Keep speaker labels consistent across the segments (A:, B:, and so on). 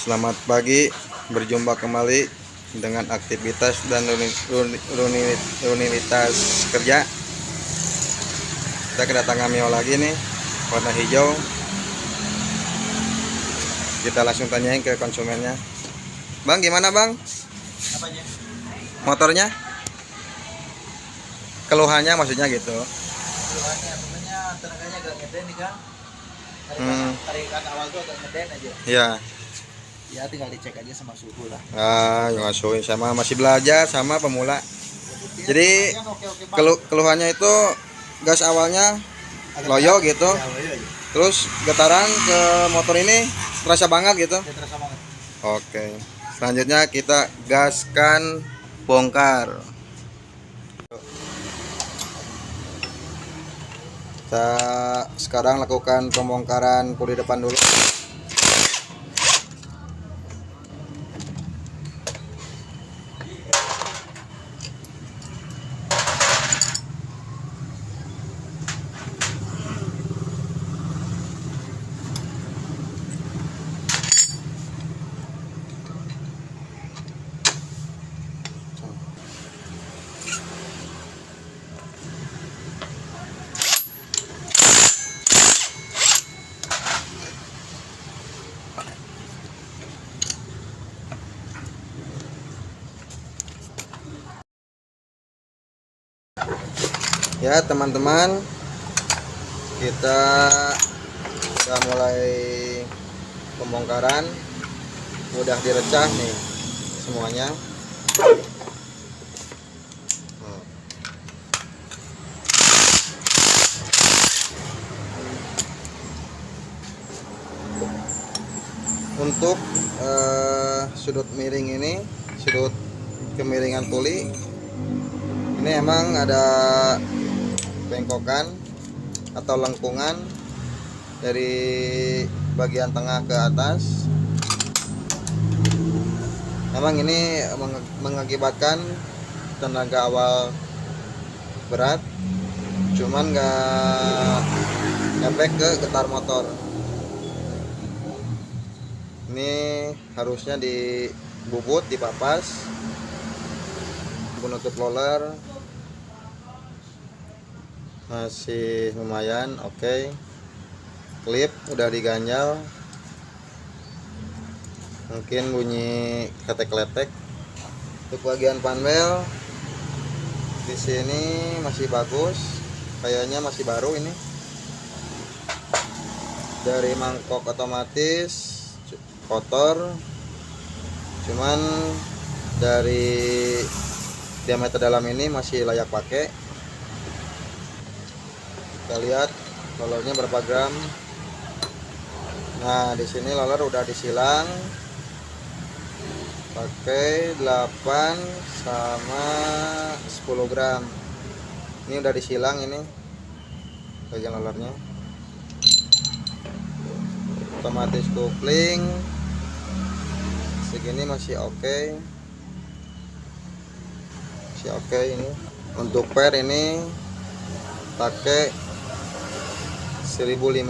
A: Selamat pagi, berjumpa kembali dengan aktivitas dan rutinitas kerja. Kita kedatangan Mio lagi nih, warna hijau. Kita langsung tanyain ke konsumennya. Bang, gimana bang?
B: Apanya?
A: Motornya? Keluhannya maksudnya gitu.
B: Keluhannya pokoknya tenaganya agak ngeden nih Kang. Tarikan awal tuh agak ngeden aja.
A: Ya.
B: Ya tinggal dicek aja sama suhu lah.
A: Ngasuhin sama masih belajar sama pemula. Jadi keluhannya itu gas awalnya
B: Agak
A: loyo
B: berat.
A: gitu.
B: Ya, loyo aja.
A: Terus getaran ke motor ini terasa banget gitu.
B: Dia terasa banget.
A: Oke. Selanjutnya kita gaskan bongkar. Kita sekarang lakukan pembongkaran puli depan dulu. Ya teman-teman, kita sudah mulai pembongkaran, udah direcah nih semuanya. Untuk sudut miring ini, sudut kemiringan puli ini emang ada bengkokan atau lengkungan dari bagian tengah ke atas. Memang ini mengakibatkan tenaga awal berat, cuman nggak efek ke getar motor. Ini harusnya dibubut, dipapas. Penutup roller masih lumayan oke. Klip udah diganjal, mungkin bunyi kletek-kletek. Untuk bagian panel di sini masih bagus, kayaknya masih baru ini. Dari mangkok otomatis kotor, cuman dari diameter dalam ini masih layak pakai. Kita lihat rollernya berapa gram. Nah, di sini roller udah disilang pakai 8 sama 10 gram. Ini udah disilang ini bagian rollernya. Otomatis kopling segini masih oke. Masih oke ini. Untuk per ini pakai 1500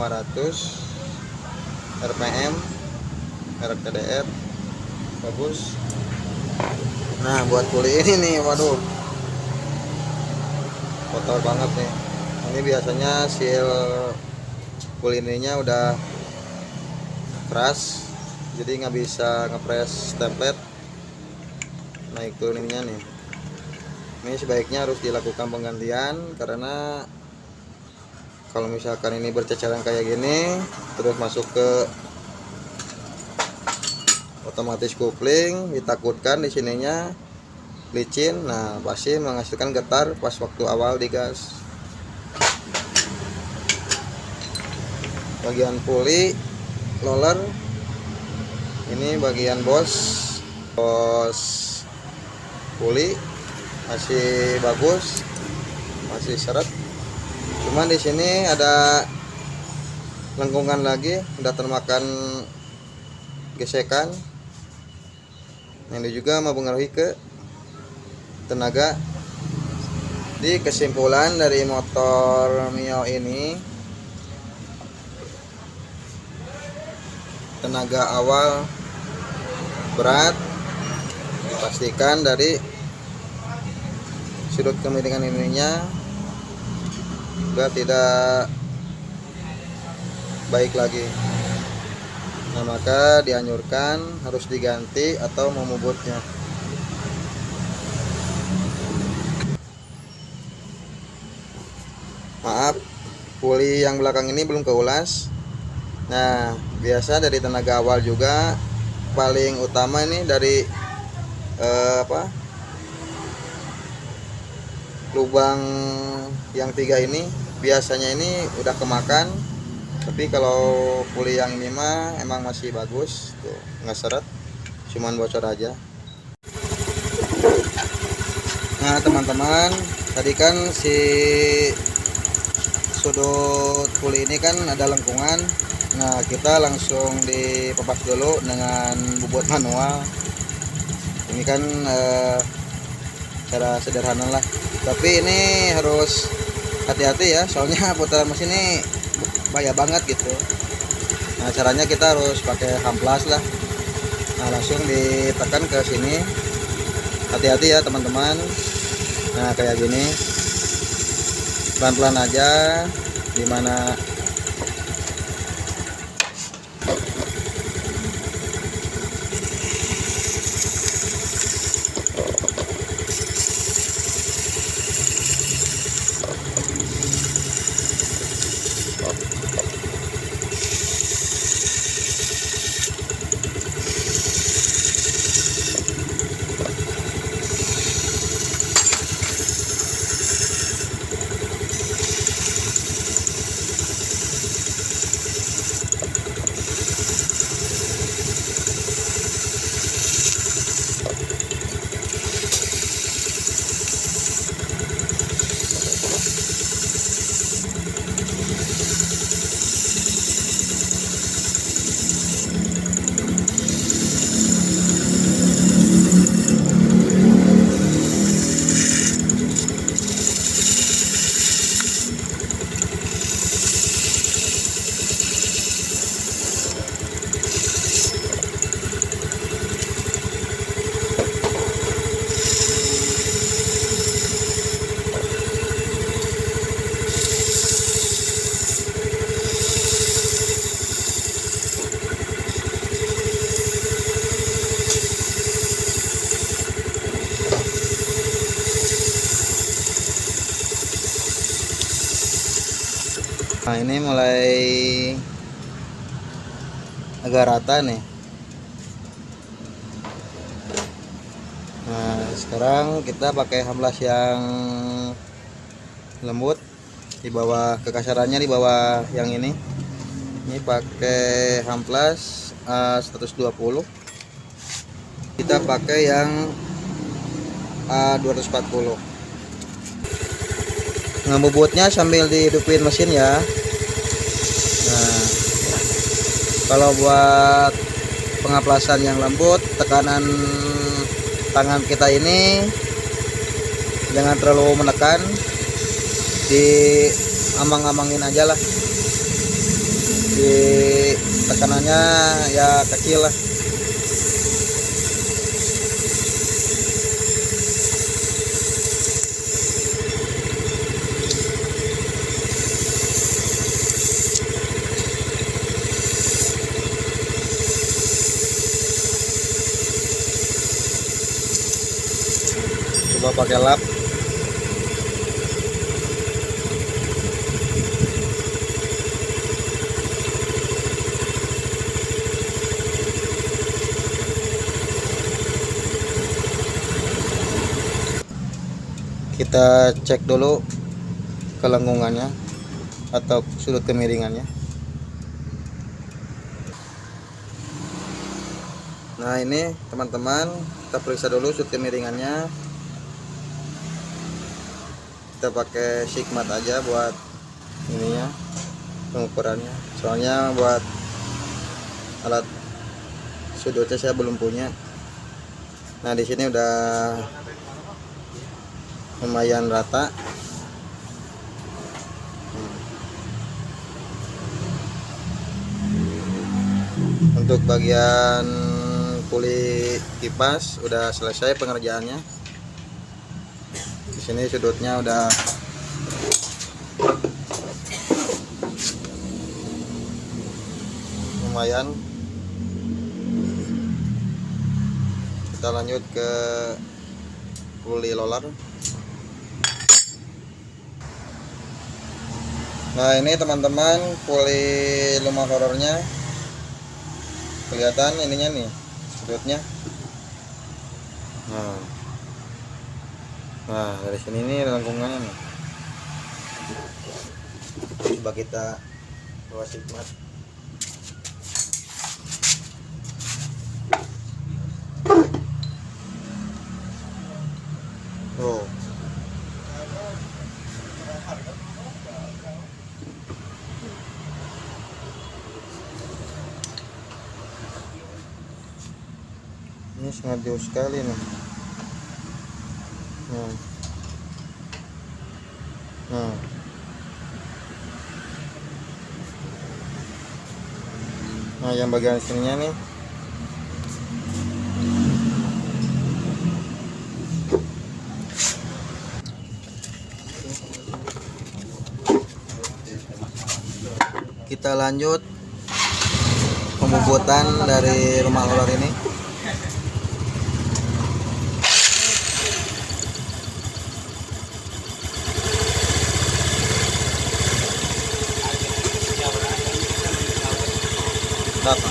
A: rpm merek TDR, bagus. Nah, buat puli ini nih, waduh, kotor banget nih. Ini biasanya seal puli ininya udah keras, jadi nggak bisa ngepres template naik turunnya nih. Ini sebaiknya harus dilakukan penggantian, karena kalau misalkan ini berceceran kayak gini terus masuk ke otomatis kopling, ditakutkan di sininya licin. Nah, pasti menghasilkan getar pas waktu awal digas. Bagian puli roller ini bagian bos puli masih bagus, masih seret. Cuman di sini ada lengkungan lagi, udah termakan gesekan. Ini juga mempengaruhi ke tenaga. Di kesimpulan dari motor Mio ini, tenaga awal berat, dipastikan dari sudut kemiringan ininya sudah tidak baik lagi. Nah, maka dianjurkan harus diganti atau memubutnya. Maaf, puli yang belakang ini belum keulas. Nah, biasa dari tenaga awal juga paling utama ini dari lubang yang 3 ini biasanya ini udah kemakan, tapi kalau puli yang ini mah emang masih bagus tuh, nggak seret, cuman bocor aja. Nah teman-teman, tadi kan si sudut puli ini kan ada lengkungan. Nah kita langsung dipepas dulu dengan bubut manual. Ini kan cara sederhana lah, tapi ini harus hati-hati ya, soalnya putaran mesin ini bahaya banget gitu. Nah caranya kita harus pakai hamplas lah. Nah langsung ditekan ke sini, hati-hati ya teman-teman. Nah kayak gini, pelan-pelan aja, dimana nah ini mulai agak rata nih. Nah sekarang kita pakai hamplas yang lembut, di bawah kekasarannya di bawah yang ini pakai hamplas 120. Kita pakai yang 240. Ngebubutnya sambil dihidupin mesin ya. Nah kalau buat pengaplasan yang lembut, tekanan tangan kita ini jangan terlalu menekan, di amang-amangin aja lah, di tekanannya ya kecil lah. Coba pakai lap. Kita cek dulu kelengkungannya atau sudut kemiringannya. Nah ini teman-teman, kita periksa dulu sudut kemiringannya. Kita pakai sigmat aja buat ininya, pengukurannya, soalnya buat alat sudutnya saya belum punya. Nah di sini udah lumayan rata. Untuk bagian puli kipas udah selesai pengerjaannya. Di sini sudutnya udah lumayan. Kita lanjut ke puli roller. Nah ini teman-teman puli rumah horornya, kelihatan ininya nih sudutnya. Nah dari sini nih lengkungannya nih. Coba kita bawa hikmat. Oh. Ini sangat jauh sekali nih. Nah yang bagian sininya nih kita lanjut pemuputan dari rumah horor ini. Berapa?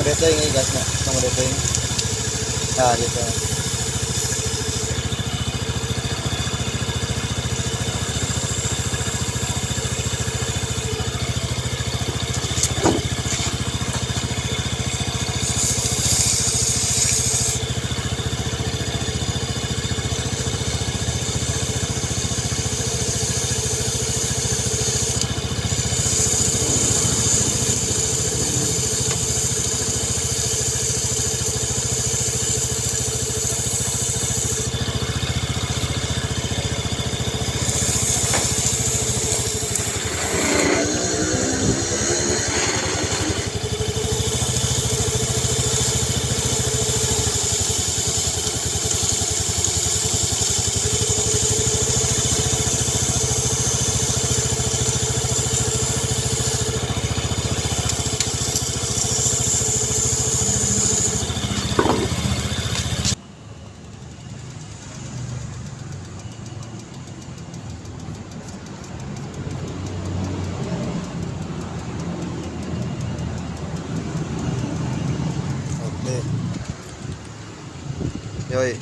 A: Deteng ini gasnya, sama deteng. Nah gitu. Oke. Yoi.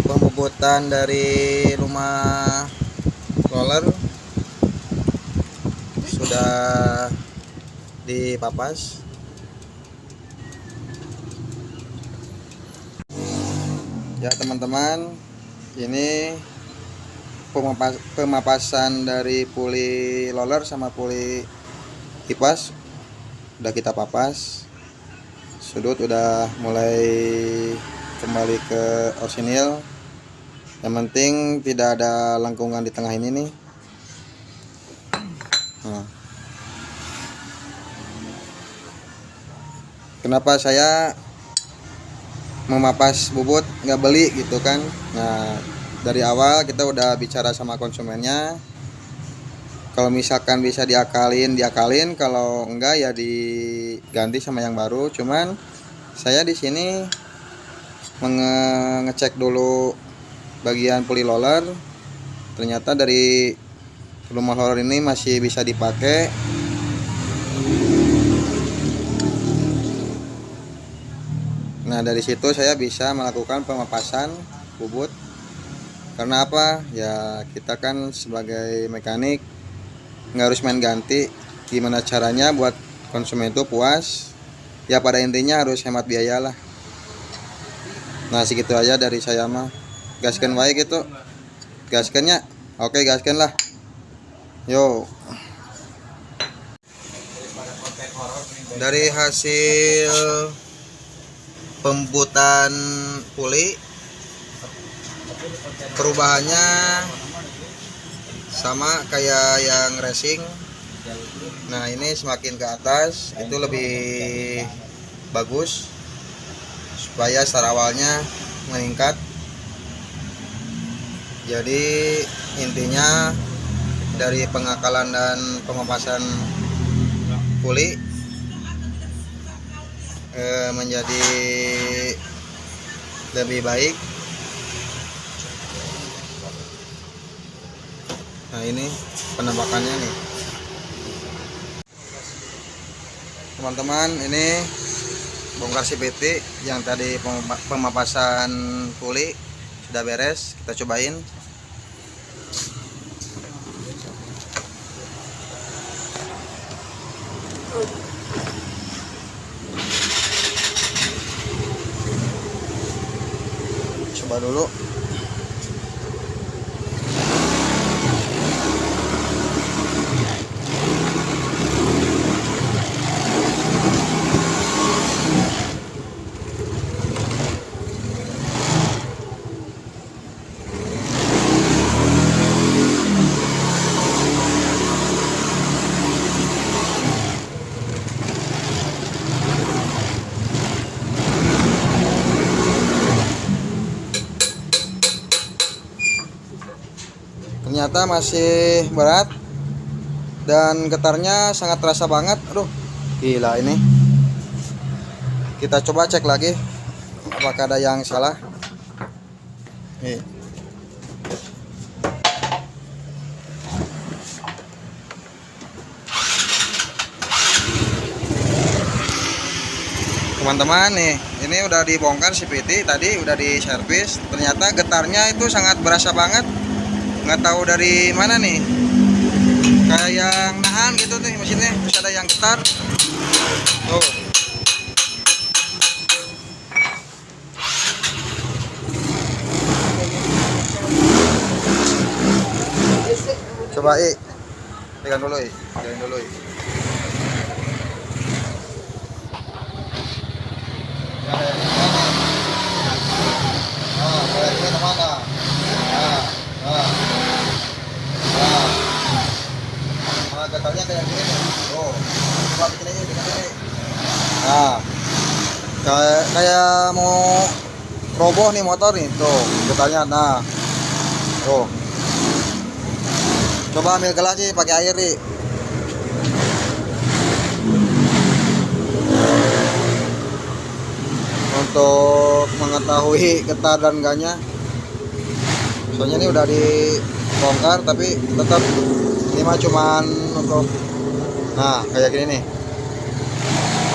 A: Pembuatan dari rumah roller sudah dipapas. Ya teman-teman, ini pemapasan dari puli roller sama puli kipas udah kita papas. Sudut udah mulai kembali ke orsinil. Yang penting tidak ada lengkungan di tengah ini nih. Nah. Kenapa saya memapas bubut nggak beli gitu kan? Nah, dari awal kita udah bicara sama konsumennya. Kalau misalkan bisa diakalin, kalau enggak ya diganti sama yang baru. Cuman saya di sini ngecek dulu bagian puli roller. Ternyata dari rumah roller ini masih bisa dipakai. Nah, dari situ saya bisa melakukan pemapasan bubut. Karena apa? Ya kita kan sebagai mekanik nggak harus main ganti. Gimana caranya buat konsumen itu puas? Ya pada intinya harus hemat biaya lah. Nah, segitu aja dari saya mah. Gaskan wae gitu. Gaskannya. Oke, gaskan lah. Yo. Dari hasil pembuatan puli, perubahannya sama kayak yang racing. Nah, ini semakin ke atas itu lebih bagus supaya start awalnya meningkat. Jadi intinya dari pengakalan dan pemapasan puli menjadi lebih baik. Nah, ini penampakannya nih teman-teman. Ini bongkar CVT yang tadi pemapasan puli sudah beres, kita cobain. Coba dulu. Ternyata masih berat dan getarnya sangat terasa banget. Aduh, gila ini. Kita coba cek lagi apakah ada yang salah. Nih. Teman-teman nih, ini udah dibongkar CVT tadi, udah diservis. Ternyata getarnya itu sangat berasa banget. Nggak tahu dari mana nih, kayak yang nahan gitu nih mesinnya, terus ada yang getar. Tuh. Coba pegang dulu pegang dulu gatalnya kayak gini nih. Oh, coba bikin ini. Nah, kayak mau roboh nih motor nih. Tuh, gatalnya. Nah, tuh. Coba ambil gelas sih pakai air nih. Untuk mengetahui getar dan enggaknya. Soalnya ini udah dibongkar tapi tetap ini mah cuman untuk kayak gini nih.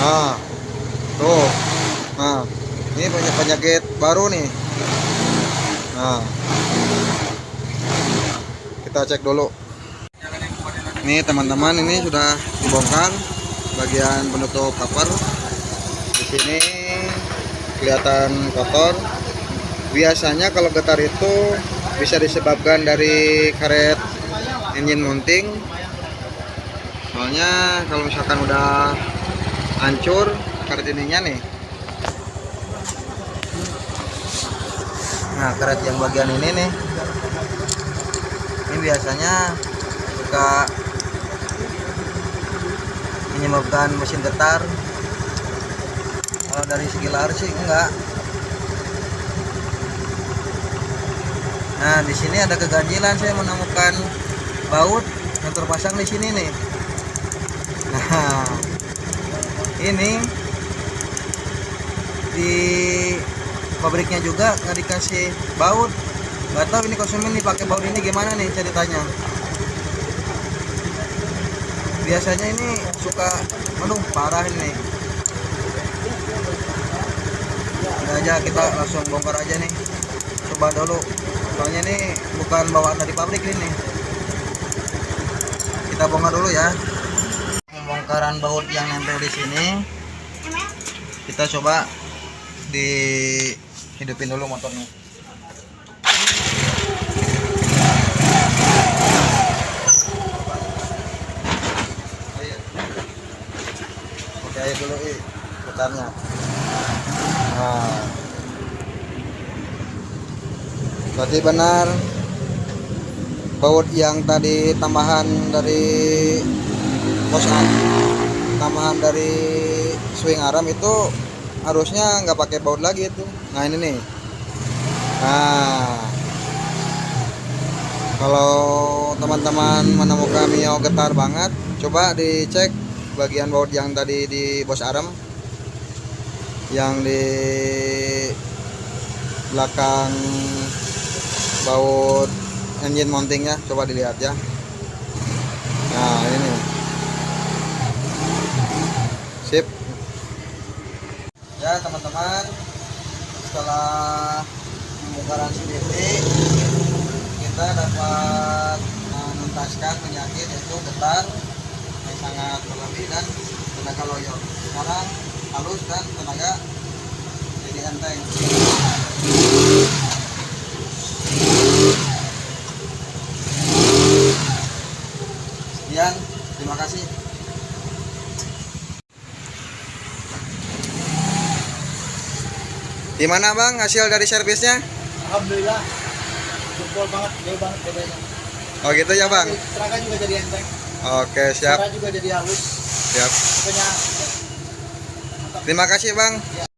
A: Nah, tuh. Nah, ini penyakit baru nih. Nah, kita cek dulu. Nih teman-teman, ini sudah dibongkar bagian penutup cover. Di sini kelihatan kotor. Biasanya kalau getar itu bisa disebabkan dari karet engine mounting. Soalnya kalau misalkan udah hancur karet ininya nih, nah karet yang bagian ini nih, ini biasanya suka menyebabkan mesin getar. Kalau dari segi layar sih enggak. Nah di sini ada keganjilan, saya menemukan baut yang terpasang di sini nih. Nah ini di pabriknya juga nggak dikasih baut. Nggak tahu ini konsumen nih pakai baut ini gimana nih ceritanya. Biasanya ini suka, aduh parah ini. Udah aja kita langsung bongkar aja nih. Coba dulu. Soalnya ini bukan bawaan dari pabrik ini. Kita bongkar dulu ya. Pembongkaran baut yang nempel di sini. Kita coba dihidupin dulu motornya. Oke, ayo dulu putarnya. Nah, berarti benar baut yang tadi tambahan dari tambahan dari swing arm itu harusnya nggak pakai baut lagi itu. Nah ini nih. Nah kalau teman-teman menemukan Mio getar banget, coba dicek bagian baut yang tadi di bos arm, yang di belakang baut engine mountingnya, coba dilihat ya. Nah ini sip ya teman-teman. Setelah pembongkaran CVT, kita dapat menuntaskan penyakit yaitu getar yang sangat berlebih dan tenaga loyo. Sekarang halus dan tenaga jadi enteng. Sekian, terima kasih. Gimana bang hasil dari servisnya?
B: Alhamdulillah, jempol banget, jauh banget bedanya.
A: Oh gitu ya bang.
B: Tenaga juga jadi enteng.
A: Oke siap.
B: Suara juga jadi halus.
A: Siap.
B: Pokoknya
A: Terima kasih bang.
B: ya.